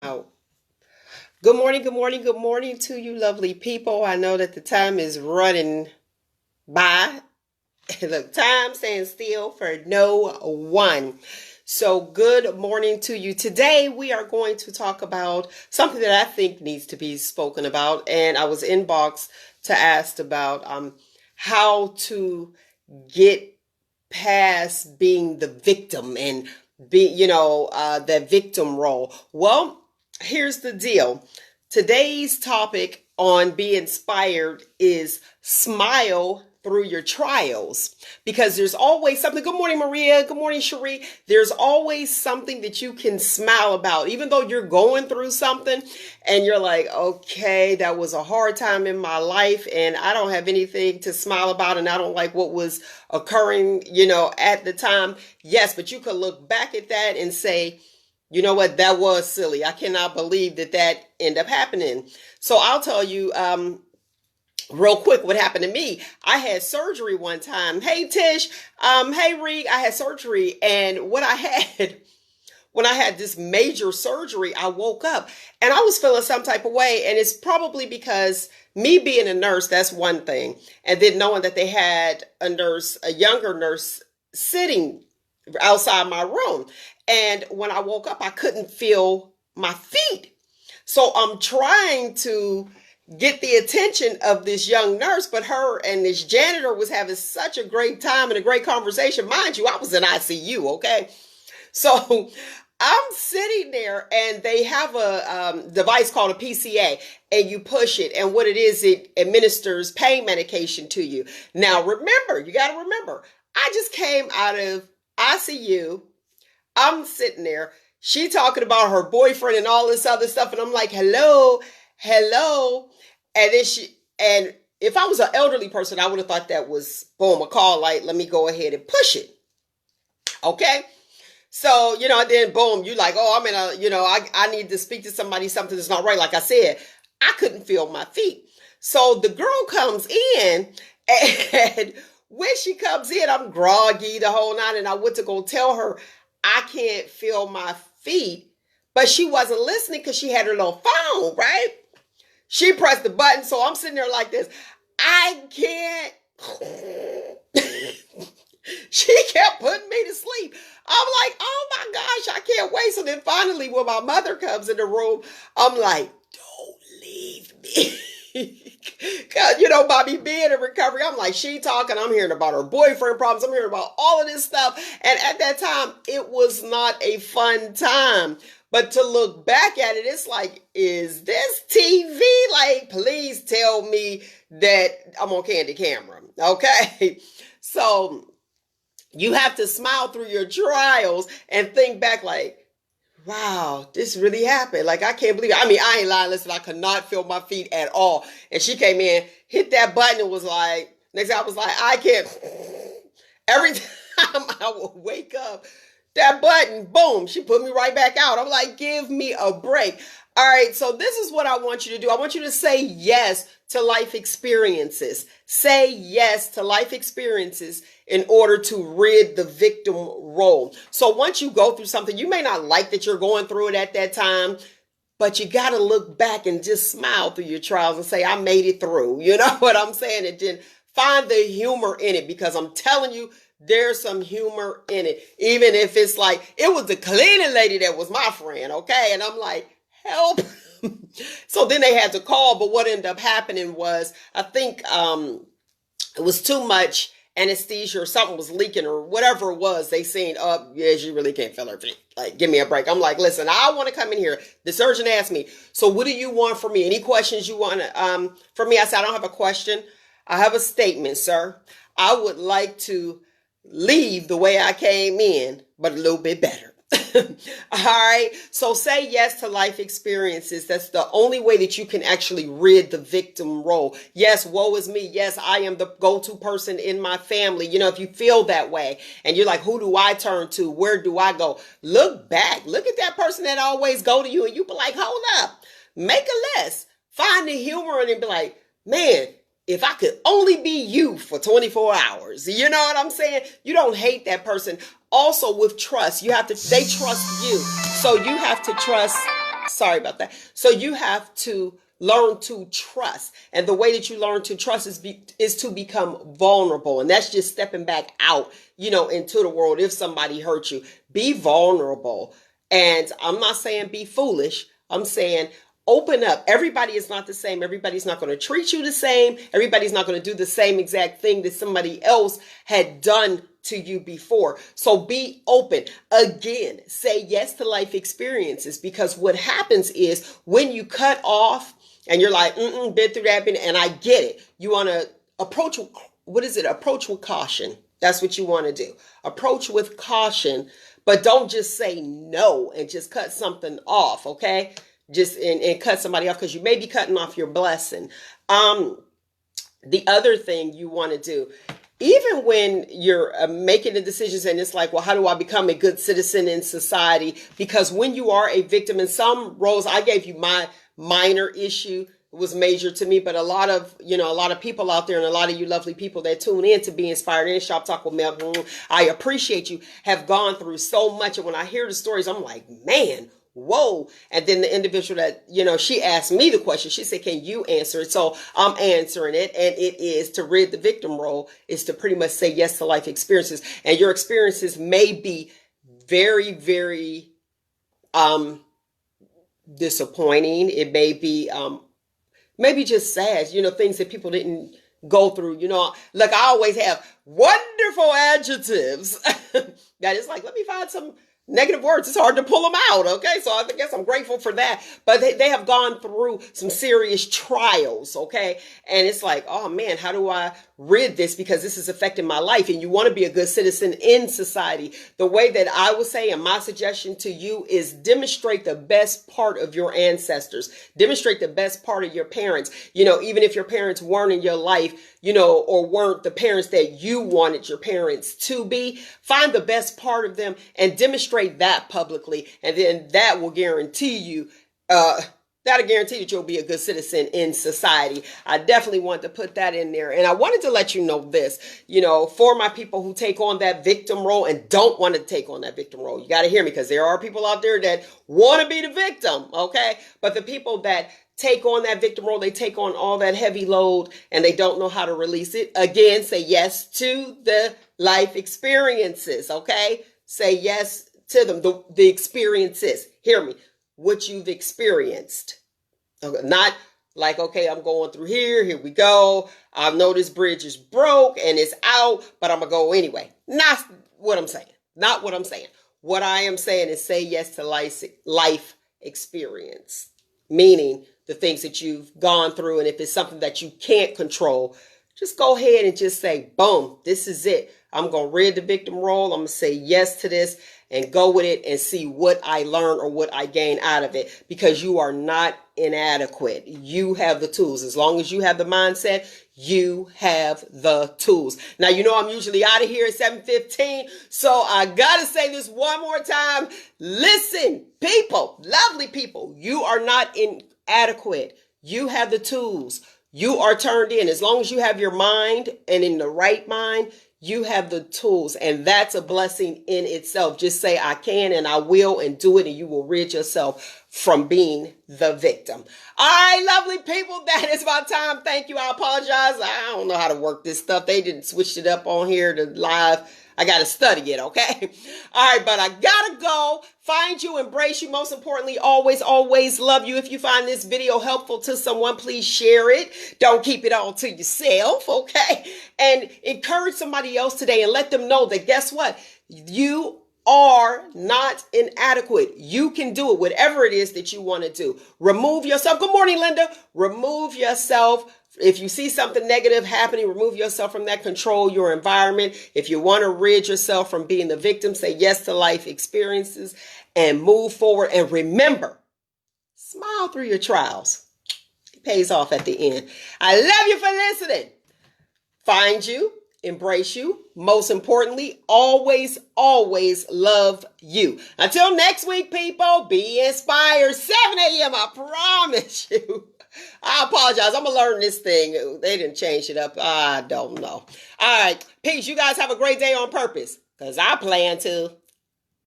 Out. Good morning, good morning, good morning to you lovely people. I know that the time is running by. Look, time stands still for no one. So good morning to you. Today we are going to talk about something that I think needs to be spoken about. And I was inboxed to ask about how to get past being the victim and that victim role. Well, here's the deal. Today's topic on Be Inspired is smile through your trials, because there's always something. Good morning, Maria. Good morning, Cherie. There's always something that you can smile about, even though you're going through something and you're like, okay, that was a hard time in my life and I don't have anything to smile about and I don't like what was occurring, at the time. Yes, but you could look back at that and say, you know what, that was silly. I cannot believe that ended up happening. So I'll tell you, real quick, what happened to me. I had surgery one time. Hey, Tish. Hey, Reed. I had surgery. And what I had, when I had this major surgery, I woke up and I was feeling some type of way. And it's probably because me being a nurse, that's one thing. And then knowing that they had a younger nurse sitting outside my room. And when I woke up, I couldn't feel my feet. So I'm trying to get the attention of this young nurse, but her and this janitor was having such a great time and a great conversation. Mind you, I was in ICU, okay? So I'm sitting there and they have a device called a PCA and you push it. And what it is, it administers pain medication to you. Now, you got to remember, I just came out of ICU. I'm sitting there. She talking about her boyfriend and all this other stuff. And I'm like, hello. And and if I was an elderly person, I would have thought that was, boom, a call light. Let me go ahead and push it. Okay. So, then boom, you like, oh, I'm in I need to speak to somebody, something that's not right. Like I said, I couldn't feel my feet. So the girl comes in and when she comes in, I'm groggy the whole night. And I went to go tell her I can't feel my feet, but she wasn't listening because she had her little phone, right? She pressed the button, so I'm sitting there like this. I can't. She kept putting me to sleep. I'm like, oh my gosh, I can't wait. So then finally, when my mother comes in the room, I'm like, don't leave me. Because, by me being in recovery, I'm like, she talking, I'm hearing about her boyfriend problems, I'm hearing about all of this stuff. And at that time, it was not a fun time. But to look back at it, it's like, is this TV? Like, please tell me that I'm on Candy Camera, okay? So you have to smile through your trials and think back like, wow, this really happened. Like, I can't believe it. I mean, I ain't lying. Listen, I could not feel my feet at all. And she came in, hit that button, and was like, next thing I was like, I can't. Every time I would wake up, that button, boom, she put me right back out. I'm like, give me a break. All right, so this is what I want you to do. I want you to say yes to life experiences. Say yes to life experiences in order to rid the victim role. So once you go through something, you may not like that you're going through it at that time, but you got to look back and just smile through your trials and say, I made it through. You know what I'm saying? And then find the humor in it, because I'm telling you, there's some humor in it. Even if it's like, it was the cleaning lady that was my friend, okay? And I'm like, help. So then they had to call, but what ended up happening was, I think it was too much anesthesia or something was leaking or whatever it was. They seen, yeah, she really can't feel her feet. Like, give me a break. I'm like, listen, I want to come in here. The surgeon asked me, so what do you want from me? Any questions you want from me? I said, I don't have a question. I have a statement, sir. I would like to leave the way I came in, but a little bit better. All right. So say yes to life experiences. That's the only way that you can actually rid the victim role. Yes, woe is me. Yes, I am the go-to person in my family. If you feel that way and you're like, who do I turn to? Where do I go? Look back. Look at that person that always go to you and you be like, hold up, make a list, find the humor in it and be like, man, if I could only be you for 24 hours, you know what I'm saying? You don't hate that person. Also with trust, they trust you. So you have to trust Sorry about that. So you have to learn to trust. And the way that you learn to trust is to become vulnerable. And that's just stepping back out, into the world. If somebody hurt you, be vulnerable. And I'm not saying be foolish. I'm saying open up. Everybody is not the same. Everybody's not going to treat you the same. Everybody's not going to do the same exact thing that somebody else had done to you before. So be open. Again, say yes to life experiences, because what happens is when you cut off and you're like, been through that, and I get it. You want to approach, Approach with caution. That's what you want to do. Approach with caution, but don't just say no and just cut something off, okay? And cut somebody off, because you may be cutting off your blessing. The other thing you want to do, even when you're making the decisions and it's like, well, how do I become a good citizen in society? Because when you are a victim in some roles, I gave you my minor issue, was major to me, but a lot of people out there, and a lot of you lovely people that tune in to be inspired in Shop Talk with Mel, I appreciate you, have gone through so much. And when I hear the stories, I'm like, man, whoa. And then the individual that, she asked me the question, she said, can you answer it? So I'm answering it. And it is to rid the victim role, is to pretty much say yes to life experiences. And your experiences may be very, very, disappointing. It may be, maybe just sad, things that people didn't go through, like I always have wonderful adjectives that is like, let me find some negative words. It's hard to pull them out. Okay. So I guess I'm grateful for that, but they have gone through some serious trials. Okay. And it's like, oh man, how do I rid this? Because this is affecting my life, and you want to be a good citizen in society. The way that I would say, and my suggestion to you, is demonstrate the best part of your ancestors, demonstrate the best part of your parents. Even if your parents weren't in your life, or weren't the parents that you wanted your parents to be, find the best part of them and demonstrate that publicly. And then that will guarantee you, that'll guarantee that you'll be a good citizen in society. I definitely want to put that in there. And I wanted to let you know this, for my people who take on that victim role and don't want to take on that victim role, you got to hear me, because there are people out there that want to be the victim. Okay. But the people that take on that victim role, they take on all that heavy load and they don't know how to release it. Again, say yes to the life experiences. Okay. Say yes to them. The experiences. Hear me. What you've experienced. Okay. Not like, okay, I'm going through here we go. I know this bridge is broke and it's out, but I'm going to go anyway. Not what I'm saying. Not what I'm saying. What I am saying is say yes to life experience. Meaning the things that you've gone through. And if it's something that you can't control, just go ahead and just say, boom, this is it. I'm going to rid the victim role. I'm going to say yes to this and go with it and see what I learn or what I gain out of it, because you are not inadequate. You have the tools. As long as you have the mindset, you have the tools. Now, I'm usually out of here at 7:15. So I got to say this one more time. Listen, people, lovely people, you are not inadequate. You have the tools. You are turned in. As long as you have your mind and in the right mind, you have the tools, and that's a blessing in itself. Just say, I can and I will, and do it, and you will rid yourself from being the victim. All right, lovely people, that is my time. Thank you. I apologize. I don't know how to work this stuff. They didn't switch it up on here to live. I got to study it, okay? All right, but I got to go. Find you, embrace you. Most importantly, always, always love you. If you find this video helpful to someone, please share it. Don't keep it all to yourself, okay? And encourage somebody else today and let them know that, guess what? You are not inadequate. You can do it, whatever it is that you want to do. Remove yourself. Good morning, Linda. Remove yourself. If you see something negative happening, remove yourself from that. Control your environment. If you want to rid yourself from being the victim, say yes to life experiences and move forward. And remember, smile through your trials. It pays off at the end. I love you for listening. Find you, embrace you. Most importantly, always, always love you. Until next week, people, be inspired. 7 a.m. I promise you. I apologize. I'm going to learn this thing. They didn't change it up. I don't know. All right. Peace. You guys have a great day on purpose, because I plan to.